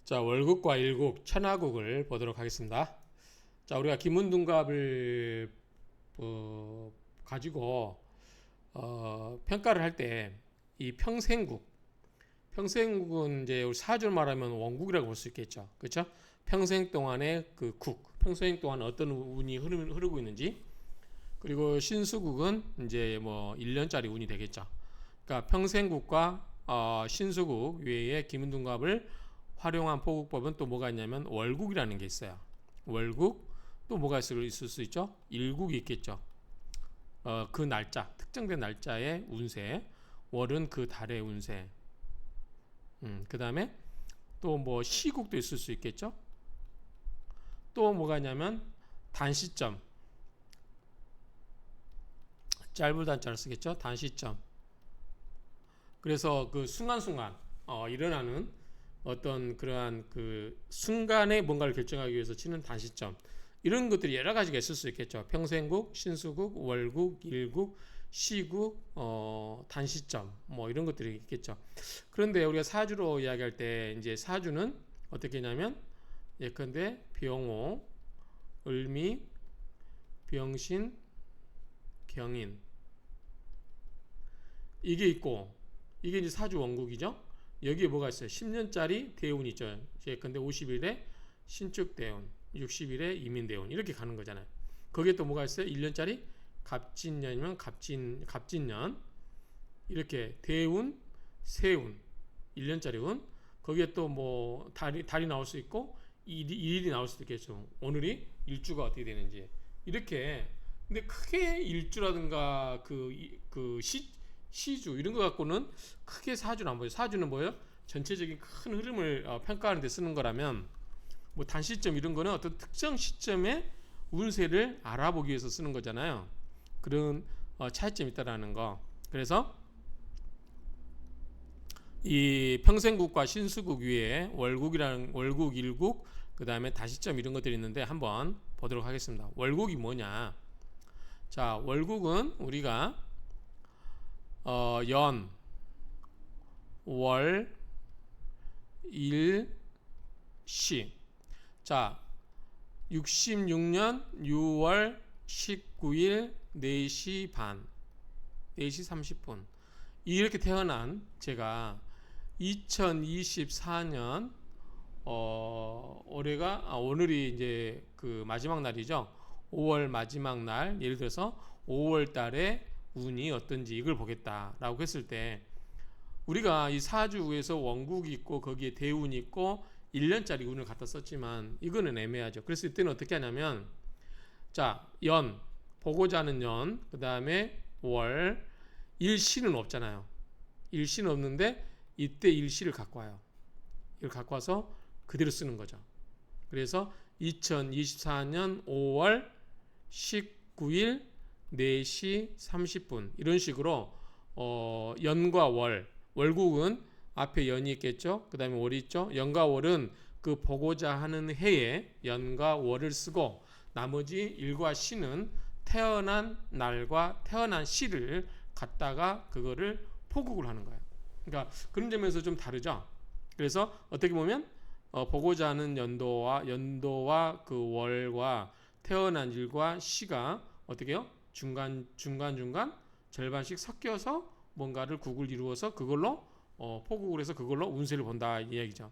자, 월국과 일국, 천하국을 보도록 하겠습니다. 자, 우리가 기문둔갑을 가지고 평가를 할 때 이 평생국은 이제 우리 사주를 말하면 원국이라고 볼 수 있겠죠. 그렇죠? 평생 동안의 그 국, 평생 동안 어떤 운이 흐르고 있는지, 그리고 신수국은 이제 뭐 1년짜리 운이 되겠죠. 그러니까 평생국과 신수국 외에 기문둔갑을 활용한 포국법은 또 뭐가 있냐면 월국이라는 게 있어요. 월국, 또 뭐가 있을 수 있죠? 일국이 있겠죠. 그 날짜, 특정된 날짜의 운세, 월은 그 달의 운세. 그 다음에 또 뭐 시국도 있을 수 있겠죠. 또 뭐가 있냐면 단시점, 짧은 단자를 쓰겠죠. 단시점. 그래서 그 순간순간 일어나는 어떤 그러한 그 순간에 뭔가를 결정하기 위해서 치는 단시점, 이런 것들이 여러 가지가 있을 수 있겠죠. 평생국, 신수국, 월국, 일국, 시국, 단시점, 뭐 이런 것들이 있겠죠. 그런데 우리가 사주로 이야기할 때 이제 사주는 어떻게 하냐면 예컨대 병호, 을미, 병신, 경인, 이게 있고, 이게 이제 사주 원국이죠. 여기에 뭐가 있어요? 10년짜리 대운이 있죠. 예컨대 50일에 신축대운, 60일에 이민대운, 이렇게 가는 거잖아요. 거기에 또 뭐가 있어요? 1년짜리 갑진년이면 갑진년, 이렇게 대운, 세운, 1년짜리 운. 거기에 또 뭐 달이 나올 수 있고 일이 나올 수도 있겠죠. 오늘이 일주가 어떻게 되는지, 이렇게. 근데 크게 일주라든가 시주 이런 거 갖고는 크게 사주는 안 보여요. 사주는 뭐예요? 전체적인 큰 흐름을 평가하는 데 쓰는 거라면, 뭐 단시점 이런 거는 어떤 특정 시점의 운세를 알아보기 위해서 쓰는 거잖아요. 그런 차이점이 있다라는 거. 그래서 이 평생국과 신수국 위에 월국, 일국, 그 다음에 다시점 이런 것들이 있는데 한번 보도록 하겠습니다. 월국이 뭐냐? 자, 월국은 우리가 연, 월, 일, 시. 자, 66년 6월 19일 4시 반, 4시 30분. 이렇게 태어난 제가 2024년 오늘이 이제 그 마지막 날이죠. 5월 마지막 날, 예를 들어서 5월 달에 운이 어떤지 이걸 보겠다라고 했을 때, 우리가 이 사주에서 원국이 있고 거기에 대운이 있고 1년짜리 운을 갖다 썼지만 이거는 애매하죠. 그래서 이때는 어떻게 하냐면, 자, 연, 보고자 하는 연, 그 다음에 월, 일시는 없잖아요. 일시는 없는데 이때 일시를 갖고 와요. 이걸 갖고 와서 그대로 쓰는 거죠. 그래서 2024년 5월 19일 4시 30분 이런 식으로 연과 월국은 앞에 연이 있겠죠. 그 다음에 월이 있죠. 연과 월은 그 보고자 하는 해에 연과 월을 쓰고, 나머지 일과 시는 태어난 날과 태어난 시를 갖다가 그거를 포국을 하는 거예요. 그러니까 그런 점에서 좀 다르죠. 그래서 어떻게 보면 보고자 하는 연도와 그 월과 태어난 일과 시가 어떻게 해요? 중간 절반씩 섞여서 뭔가를 국을 이루어서 그걸로 포국을 해서 그걸로 운세를 본다, 이 이야기죠.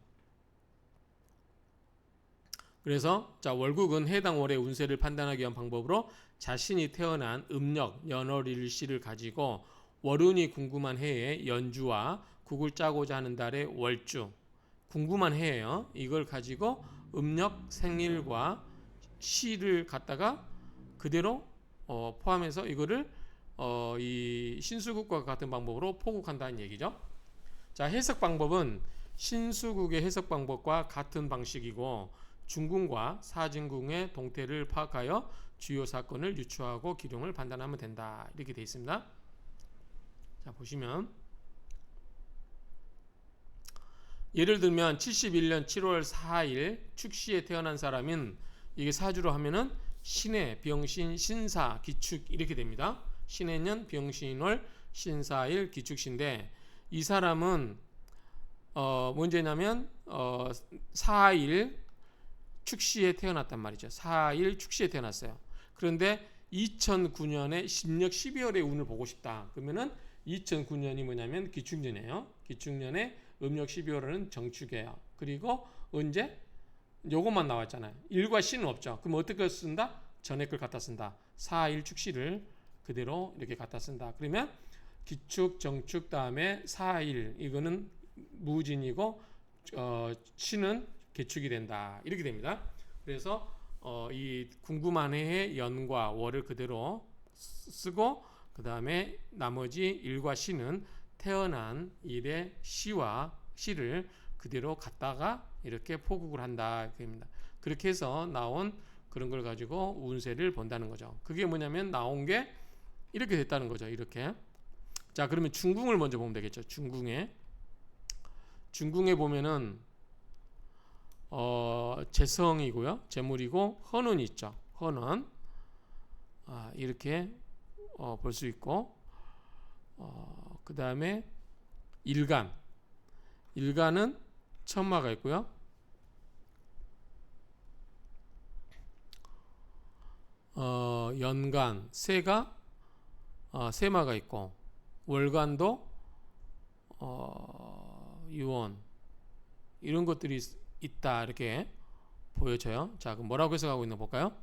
그래서 자, 월국은 해당 월의 운세를 판단하기 위한 방법으로 자신이 태어난 음력, 연월일시를 가지고 월운이 궁금한 해에 연주와 국을 짜고자 하는 달의 월주, 궁금한 해예요. 이걸 가지고 음력, 생일과 시를 갖다가 그대로 포함해서 이거를 이 신수국과 같은 방법으로 포국한다는 얘기죠. 자, 해석 방법은 신수국의 해석 방법과 같은 방식이고, 중궁과 사진궁의 동태를 파악하여 주요 사건을 유추하고 기룡을 판단하면 된다, 이렇게 되어 있습니다. 자, 보시면 예를 들면 71년 7월 4일 축시에 태어난 사람은, 이게 사주로 하면은 신해, 병신, 신사, 기축 이렇게 됩니다. 신해년, 병신월, 신사일, 기축신데, 이 사람은 문제냐면 4일 축시에 태어났단 말이죠. 4일 축시에 태어났어요. 그런데 2009년에 신력 12월의 운을 보고 싶다. 그러면은 2009년이 뭐냐면 기축년이에요. 기축년에 음력 12월은 정축이에요. 그리고 언제? 요것만 나왔잖아요. 일과 시는 없죠. 그럼 어떻게 쓴다? 전에 걸 갖다 쓴다. 4일 축시를 그대로 이렇게 갖다 쓴다. 그러면 기축, 정축 다음에 4일 이거는 무진이고 시는 개축이 된다. 이렇게 됩니다. 그래서 이 궁금한 해의 연과 월을 그대로 쓰고 그 다음에 나머지 일과 시는 태어난 일의 시를 그대로 갖다가 이렇게 포국을 한다. 그렇게 해서 나온 그런 걸 가지고 운세를 본다는 거죠. 그게 뭐냐면 나온 게 이렇게 됐다는 거죠. 이렇게. 자, 그러면 중궁을 먼저 보면 되겠죠. 중궁에 보면은 재성이고요. 재물이고 헌운이 있죠. 헌운. 이렇게 볼 수 있고 그 다음에 일간은 천마가 있고요. 연간 세마가 있고 월간도 유원 이런 것들이 있다 이렇게 보여져요. 자, 그럼 뭐라고 해석하고 있나 볼까요?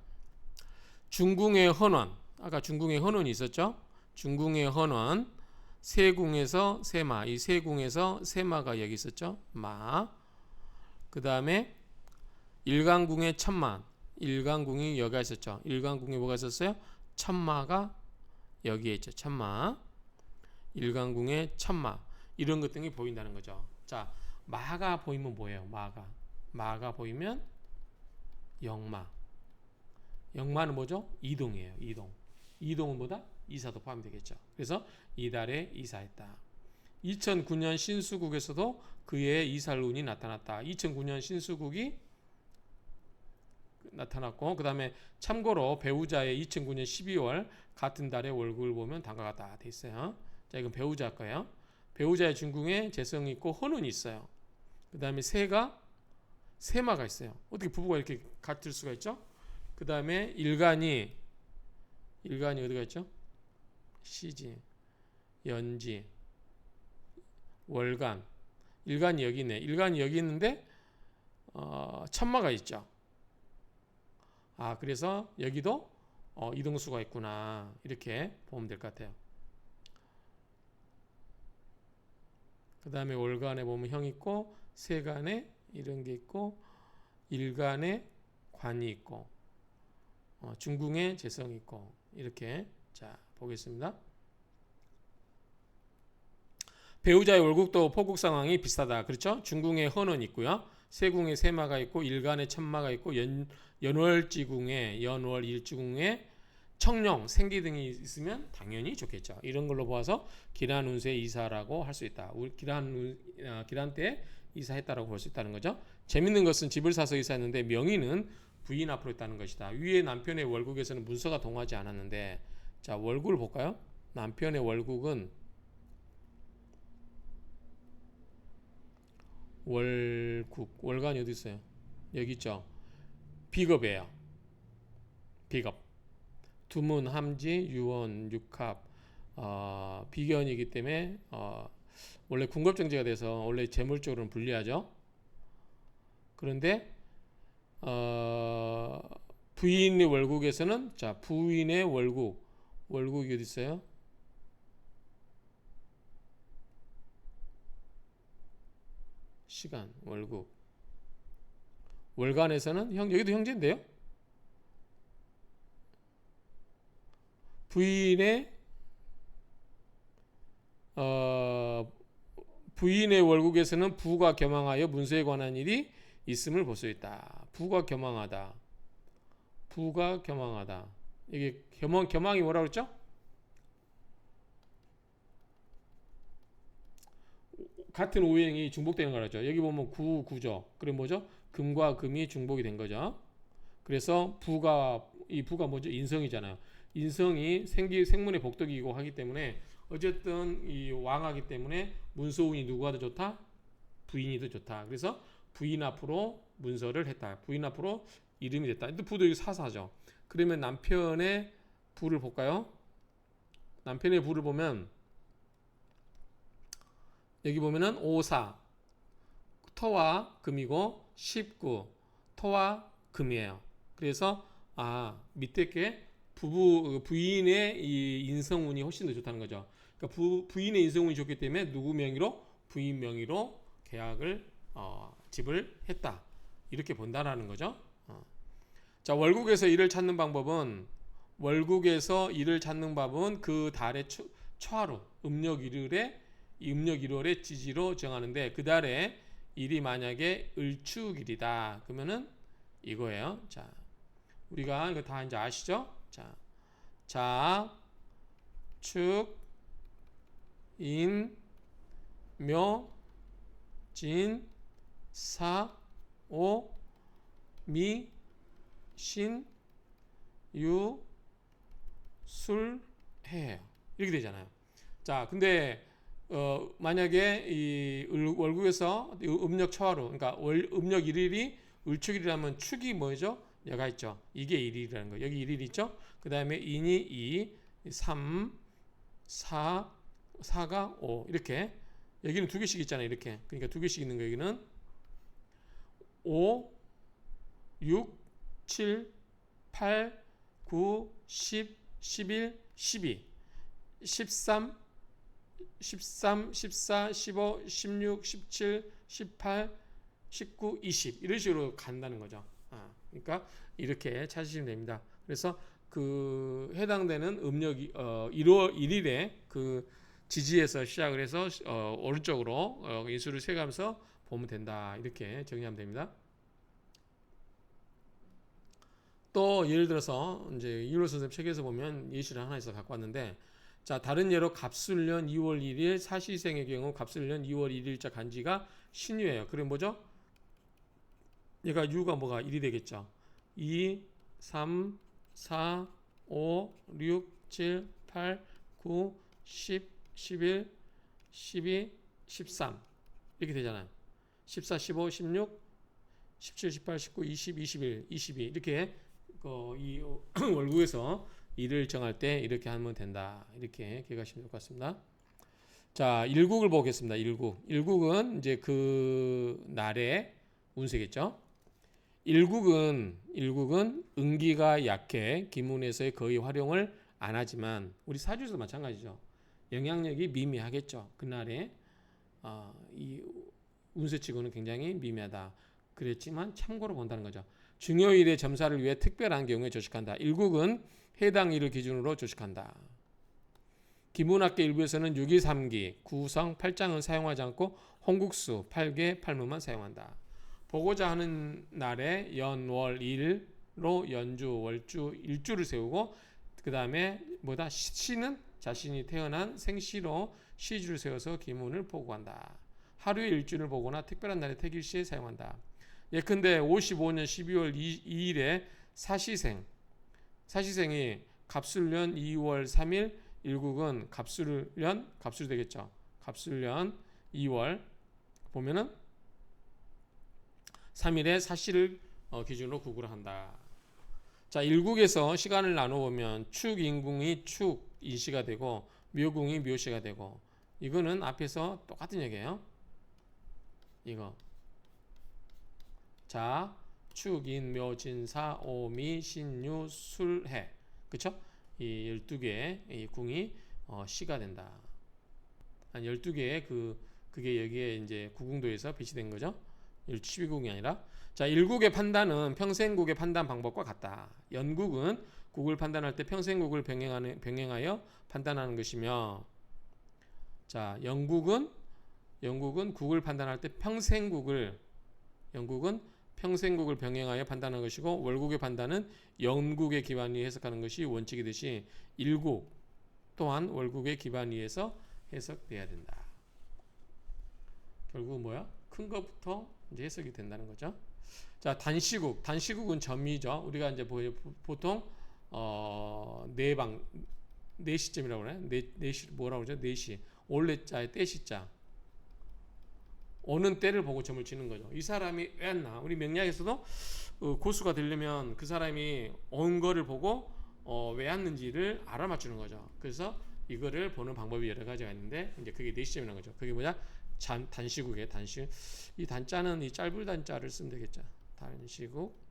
중궁의 헌원, 아까 중궁의 헌원이 있었죠. 중궁의 헌원, 세궁에서 세마, 이 세궁에서 세마가 여기 있었죠. 마. 그 다음에 일간궁의 천마, 일간궁이 여기가 있었죠. 일간궁에 뭐가 있었어요? 천마가 여기에 있죠. 천마. 일간궁의 천마. 이런 것 등이 보인다는 거죠. 자, 마가 보이면 뭐예요? 마가 보이면 영마. 영마는 뭐죠? 이동이에요. 이동은 뭐다? 이사도 포함되겠죠. 그래서 이달에 이사했다. 2009년 신수국에서도 그의 이살 운이 나타났다. 2009년 신수국이 나타났고 그 다음에 참고로 배우자의 2009년 12월 같은 달에 월급을 보면 다음과 같다 돼 있어요. 자, 이건 배우자 거예요. 배우자의 중궁에 재성이 있고 헌운이 있어요. 그 다음에 세마가 있어요. 어떻게 부부가 이렇게 같을 수가 있죠? 그 다음에 일간이 어디가 있죠? 시지, 연지, 월간. 일간이 여기 있네. 일간이 여기 있는데 천마가 있죠. 그래서 여기도 이동수가 있구나. 이렇게 보면 될 것 같아요. 그 다음에 월간에 보면 형 있고 세간에 이런 게 있고 일간에 관이 있고 중궁에 재성이 있고 이렇게 자 보겠습니다. 배우자의 월국도 포국 상황이 비슷하다. 그렇죠? 중궁에 헌원이 있고요. 세궁에 세마가 있고 일간에 천마가 있고 연월지궁에 일지궁에 청룡, 생기 등이 있으면 당연히 좋겠죠. 이런 걸로 보아서 기란 운세 이사라고 할 수 있다. 기란 때 이사했다라고 볼 수 있다는 거죠. 재밌는 것은 집을 사서 이사했는데 명의는 부인 앞으로 있다는 것이다. 위에 남편의 월국에서는 문서가 동하지 않았는데 자 월국을 볼까요? 남편의 월국은 월간이 어디 있어요? 여기 있죠. 비겁이에요. 비겁. 두문, 함지, 유원, 육합, 비견이기 때문에 원래 군겁정제가 돼서 원래 재물적으로는 불리하죠. 그런데 부인의 월국에서는 자 부인의 월국이 어디 있어요? 시간 월국. 월간에서는 여기도 형제인데요. 부인의 월국에서는 부가 겸황하여 문서에 관한 일이 있음을 볼 수 있다. 부가 겸황하다. 이게 겸황이 뭐라고 그랬죠? 같은 오행이 중복되는 거라죠. 여기 보면 구죠. 그럼 뭐죠? 금과 금이 중복이 된 거죠. 그래서 이 부가 뭐죠? 인성이잖아요. 인성이 생문의 복덕이고 하기 때문에 어쨌든 이 왕하기 때문에 문서운이 누구가 더 좋다? 부인이 더 좋다. 그래서 부인 앞으로 문서를 했다. 부인 앞으로 이름이 됐다. 또 부도 여기 사사죠. 그러면 남편의 부를 볼까요? 남편의 부를 보면 여기 보면은 54 터와 금이고 19 터와 금이에요. 그래서 밑에 게 부인의 이 인성운이 훨씬 더 좋다는 거죠. 그러니까 부인의 인성운이 좋기 때문에 누구 명의로? 부인 명의로 계약을 집을 했다. 이렇게 본다라는 거죠. 자, 월국에서 일을 찾는 방법은 그 달의 초하루 음력 1월의 지지로 정하는데 그 달에 일이 만약에 을축일이다. 그러면은 이거예요. 자, 우리가 이거 다 이제 아시죠? 자, 축, 인, 묘, 진, 사, 오, 미, 신, 유, 술, 해예요. 이렇게 되잖아요. 자, 근데 만약에 이 월국에서 음력 초하루, 그러니까 음력 1일이 을축일이라면 축이 뭐죠? 여가 있죠. 이게 1일이라는 거. 여기 1일 있죠? 그 다음에 인이 2, 3, 4, 4가 5 이렇게. 여기는 두 개씩 있잖아요. 이렇게. 그러니까 두 개씩 있는 거 여기는 5, 6, 7, 8, 9, 10, 11, 12, 13, 14, 15, 16, 17, 18, 19, 20 이런 식으로 간다는 거죠. 그러니까 이렇게 찾으시면 됩니다. 그래서 그 해당되는 음력이 1월 1일에 그 지지에서 시작을 해서 오른쪽으로 인수를 세가면서 보면 된다. 이렇게 정리하면 됩니다. 또 예를 들어서 이제 이율호 선생님 책에서 보면 예시를 하나 있어 갖고 왔는데, 자, 다른 예로 갑술년 2월 1일 사시생의 경우 갑술년 2월 1일자 간지가 신유예요. 그럼 뭐죠? 얘가 유가 뭐가 1이 되겠죠. 2, 3, 4, 5, 6, 7, 8, 9, 10, 11, 12, 13 이렇게 되잖아요. 14, 15, 16, 17, 18, 19, 20, 21, 22 이렇게 이 월국에서 일을 정할 때 이렇게 하면 된다. 이렇게 기억하시면 될 것 같습니다. 자, 일국을 보겠습니다. 일국은 이제 그 날의 운세겠죠. 일국은 음기가 약해 기문에서의 거의 활용을 안 하지만 우리 사주에서도 마찬가지죠. 영향력이 미미하겠죠. 그날에 이 운세치고는 굉장히 미미하다. 그랬지만 참고로 본다는 거죠. 중요일의 점사를 위해 특별한 경우에 조식한다. 일국은 해당 일을 기준으로 조식한다. 기문학계 일부에서는 6기, 3기, 구성, 8장은 사용하지 않고 홍국수, 8개, 8무만 사용한다. 보고자 하는 날에 연, 월, 일로 연주, 월주, 일주를 세우고 그 다음에 시는 자신이 태어난 생시로 시주를 세워서 기문을 보고한다. 하루의 일주를 보거나 특별한 날의 태길시에 사용한다. 예컨대 55년 12월 2일에 사시생이 갑술년 2월 3일 일국은 갑술이 되겠죠. 갑술년 2월 보면은 3일에 사시를 기준으로 구구를 한다. 자, 일국에서 시간을 나눠보면 축인궁이 축인시가 되고 묘궁이 묘시가 되고, 이거는 앞에서 똑같은 얘기예요. 이거. 자, 축인 묘진사 오미 신유 술해. 그쵸? 이 12개의 이 궁이 시가 된다. 한 12개의 그게 여기에 이제 구궁도에서 배치된 거죠. 12국이 아니라. 자, 일국의 판단은 평생국의 판단 방법과 같다. 연국은 국을 판단할 때 평생국을 병행하여 판단하는 것이며, 자, 영국은 국을 판단할 때 평생국을 병행하여 판단하는 것이고, 월국의 판단은 영국의 기반 위에 해석하는 것이 원칙이듯이 일국 또한 월국의 기반 위에서 해석돼야 된다. 결국은 뭐야? 큰 것부터 이제 해석이 된다는 거죠. 자, 단시국은 점이죠. 우리가 이제 보통 4시쯤이라고 그래. 4시 뭐라고 그러죠? 4시. 올레자에 떼시자. 오는 때를 보고 점을 치는 거죠. 이 사람이 왜 왔나? 우리 명리학에서도 고수가 되려면 그 사람이 온 거를 보고 왜 왔는지를 알아맞추는 거죠. 그래서 이거를 보는 방법이 여러 가지가 있는데 이제 그게 내시점이라는 거죠. 그게 뭐냐? 단시국에 단시. 이 단자는 이 짧은 단자를 쓰면 되겠죠. 단시국.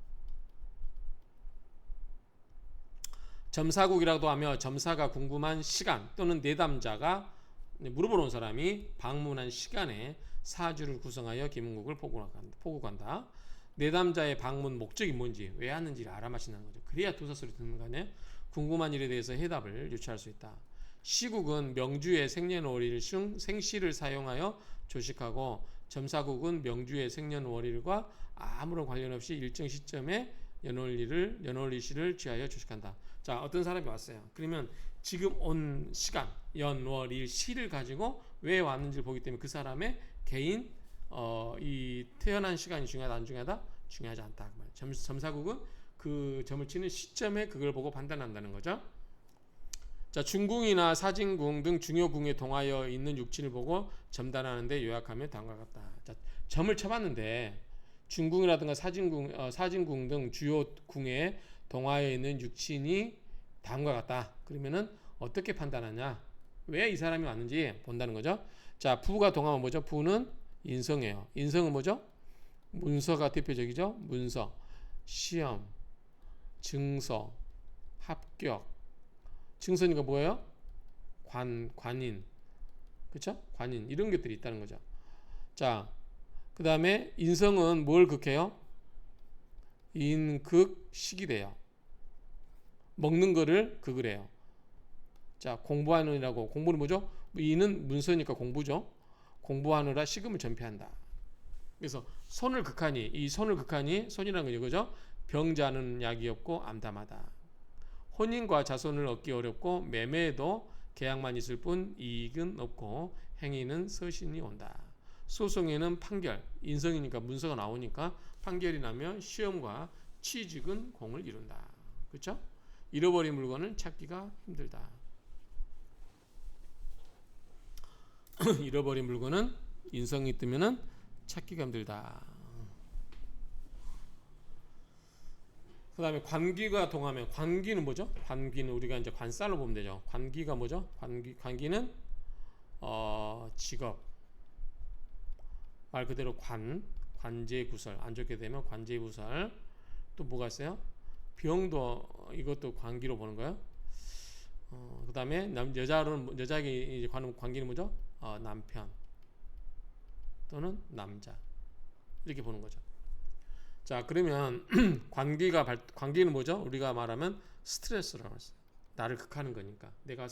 점사국이라고도 하며 점사가 궁금한 시간 또는 내담자가 물어보는 사람이 방문한 시간에 사주를 구성하여 기문국을 포국한다. 내담자의 방문 목적이 뭔지 왜 하는지를 알아맞힌다는 거죠. 그래야 도사소리 듣는 거 아니에요? 궁금한 일에 대해서 해답을 유추할 수 있다. 시국은 명주의 생년월일 중 생시를 사용하여 조식하고 점사국은 명주의 생년월일과 아무런 관련 없이 일정 시점에 연월일시를 취하여 조식한다. 자, 어떤 사람이 왔어요. 그러면 지금 온 시간, 연월일 시를 가지고 왜 왔는지를 보기 때문에 그 사람의 개인 이 태어난 시간이 중요하다 안 중요하다? 중요하지 않다. 점사국은 그 점을 치는 시점에 그걸 보고 판단한다는 거죠. 자, 중궁이나 사진궁 등 중요궁에 동하여 있는 육친을 보고 점단하는데 요약하면 다음과 같다. 자, 점을 쳐봤는데 중궁이라든가 사진궁 등 주요 궁에 동하여 있는 육친이 다음과 같다. 그러면은 어떻게 판단하냐? 왜 이 사람이 왔는지 본다는 거죠. 자, 부가 동하면 뭐죠? 부는 인성이에요. 인성은 뭐죠? 문서가 대표적이죠. 문서, 시험, 증서, 합격. 증서니까 뭐예요? 관인. 그렇죠? 관인. 이런 것들이 있다는 거죠. 자, 그 다음에 인성은 뭘 극해요? 인극식이래요. 먹는 거를 극을 해요. 자, 공부하느라고. 공부는 뭐죠? 인은 문서니까 공부죠. 공부하느라 식음을 전폐한다. 그래서 손을 극하니, 이 손을 극하니, 손이라는 건 이거죠. 병자는 약이 없고 암담하다. 혼인과 자손을 얻기 어렵고 매매에도 계약만 있을 뿐 이익은 없고 행위는 서신이 온다. 소송에는 판결, 인성이니까 문서가 나오니까 판결이 나면 시험과 취직은 공을 이룬다. 그렇죠? 잃어버린 물건은 찾기가 힘들다. 잃어버린 물건은 인성이 뜨면은 찾기가 힘들다. 그 다음에 관기가 동하면, 관기는 뭐죠? 관기는 우리가 이제 관살로 보면 되죠. 관기가 뭐죠? 관기는 직업, 말 그대로 관제구설. 안 좋게 되면 관제구설. 또 뭐가 있어요? 병도 이것도 관기로 보는 거예요. 그 다음에 여자에게 이제 관기는 뭐죠? 남편 또는 남자 이렇게 보는 거죠. 자, 그러면 관기는 뭐죠? 우리가 말하면 스트레스라고 했어요. 나를 극하는 거니까. 내가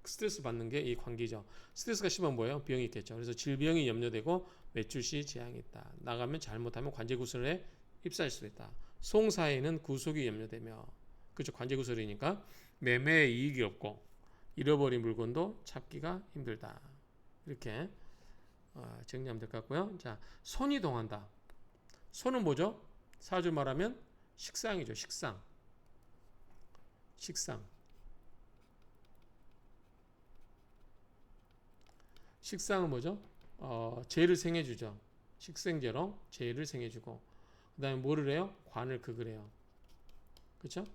스트레스 받는 게 이 관기죠. 스트레스가 심하면 뭐예요? 병이 있겠죠. 그래서 질병이 염려되고 외출 시 재앙이 있다. 나가면 잘못하면 관제구설에 휩싸일 수도 있다. 송사에는 구속이 염려되며, 그렇죠? 관제구설이니까 매매에 이익이 없고 잃어버린 물건도 찾기가 힘들다. 이렇게 정리하면 될 것 같고요. 자, 손이 동한다. 손은 뭐죠? 사주 말하면 식상이죠. 식상. 식상은 뭐죠? 재를 생해주죠. 식생재로 재를 생해주고, 그 다음에 뭐를 해요? 관을 극을 해요. 그렇죠?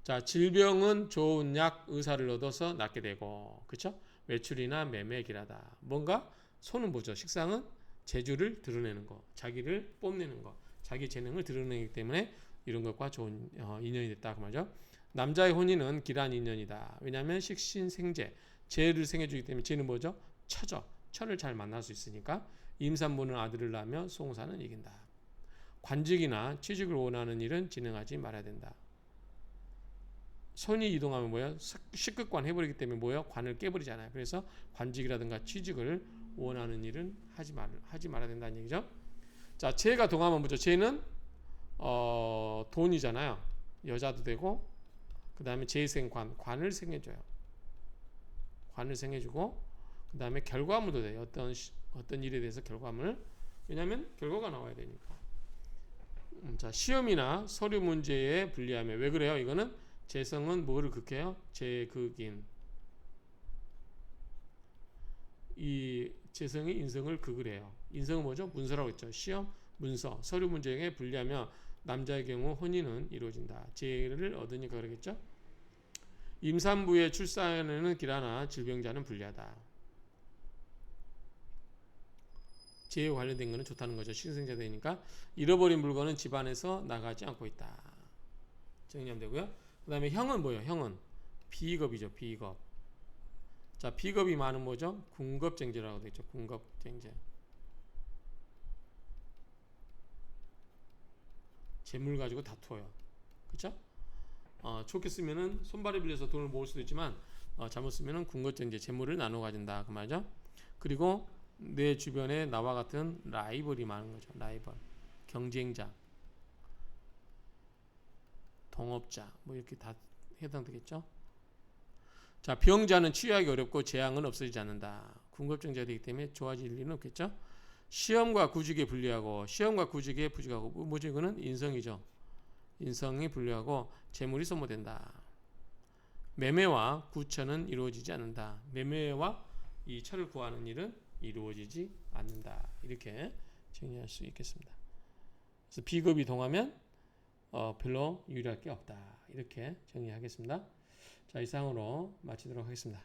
자, 질병은 좋은 약, 의사를 얻어서 낫게 되고, 그렇죠? 외출이나 매매에 길하다. 뭔가 손은 뭐죠? 식상은 재주를 드러내는 거, 자기를 뽐내는 거, 자기 재능을 드러내기 때문에 이런 것과 좋은 인연이 됐다 그 말이죠. 남자의 혼인은 길한 인연이다. 왜냐하면 식신생재, 재를 생해주기 때문에 재는 뭐죠? 처죠. 처를 잘 만날 수 있으니까 임산부는 아들을 낳으며 송사는 이긴다. 관직이나 취직을 원하는 일은 진행하지 말아야 된다. 손이 이동하면 뭐예요? 식극관 해버리기 때문에 뭐예요? 관을 깨버리잖아요. 그래서 관직이라든가 취직을 원하는 일은 하지 말아야 된다는 얘기죠. 자, 재가 동하면 뭐죠? 재는 돈이잖아요. 여자도 되고, 그 다음에 재생관, 관을 생해줘요. 관을 생해주고, 그 다음에 결과물도 돼요. 어떤 일에 대해서 결과물. 왜냐하면 결과가 나와야 되니까. 자, 시험이나 서류 문제에 불리하면 왜 그래요? 이거는 재성은 뭐를 극해요? 재극인. 이 재성이 인성을 극을 해요. 인성은 뭐죠? 문서라고 했죠. 시험, 문서, 서류 문제에 불리하며 남자의 경우 혼인은 이루어진다. 재를 얻으니까 그러겠죠. 임산부의 출산에는 기라나 질병자는 불리하다. 재에 관련된 거는 좋다는 거죠. 신생자 되니까. 잃어버린 물건은 집안에서 나가지 않고 있다. 정리하면 되고요. 그 다음에 형은 뭐예요? 형은 비겁이죠. 비겁. 자, 비겁이 많은 뭐죠? 궁겁쟁제라고 되어 있죠. 궁겁쟁제. 재물 가지고 다투어요. 그렇죠? 좋게 쓰면은 손발에 빌려서 돈을 모을 수도 있지만 잘못 쓰면은 궁겁쟁제, 재물을 나눠 가진다 그 말이죠. 그리고 내 주변에 나와 같은 라이벌이 많은 거죠. 라이벌, 경쟁자, 동업자 뭐 이렇게 다 해당되겠죠. 자, 병자는 치유하기 어렵고 재앙은 없어지지 않는다. 궁겁증자가 되기 때문에 좋아질 일은 없겠죠. 시험과 구직에 불리하고 시험과 구직에 부직하고 뭐죠? 이거는 인성이죠. 인성이 불리하고 재물이 소모된다. 매매와 구처는 이루어지지 않는다. 매매와 이 철을 구하는 일은 이루어지지 않는다. 이렇게 정리할 수 있겠습니다. 그래서 비겁이 동하면 별로 유리할 게 없다. 이렇게 정리하겠습니다. 자, 이상으로 마치도록 하겠습니다.